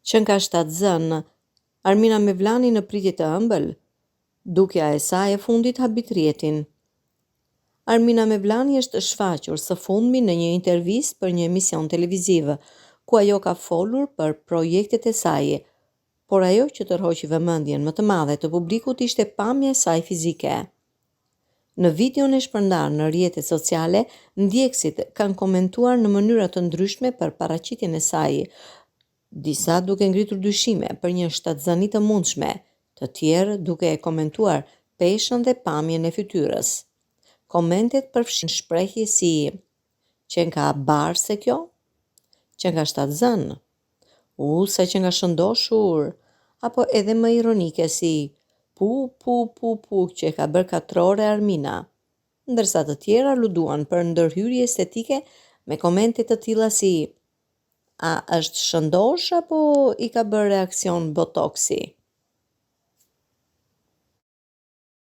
Që nga shtatë zënë, Armina Mevlani në pritje të ëmbël, dukja e saj e fundit habit rjetin. Armina Mevlani është shfaqur së fundmi në një intervistë për një emision televiziv, ku ajo ka folur për projektet e saj, por ajo që tërhoqi vëmendjen më të madhe të publikut ishte pamja e saj fizike. Në videon e shpërndarë në rrjetet sociale, ndjekësit kanë komentuar në mënyra të ndryshme për paraqitjen e saj, disa duke ngritur dyshime për një shtatzani të mundshme, të tjerë duke e komentuar peshën dhe pamjen e fytyrës. Komentet përfshin shprehje si "që nga barse kjo", "që nga shtatzën", "sa që nga shëndoshur", apo edhe më ironike si pu që ka bërë katrore Armina", ndërsa të tjera luduan për ndërhyrje estetike me komente të tilla si "a është shëndosh apo i ka bërë reaksion botoksi?"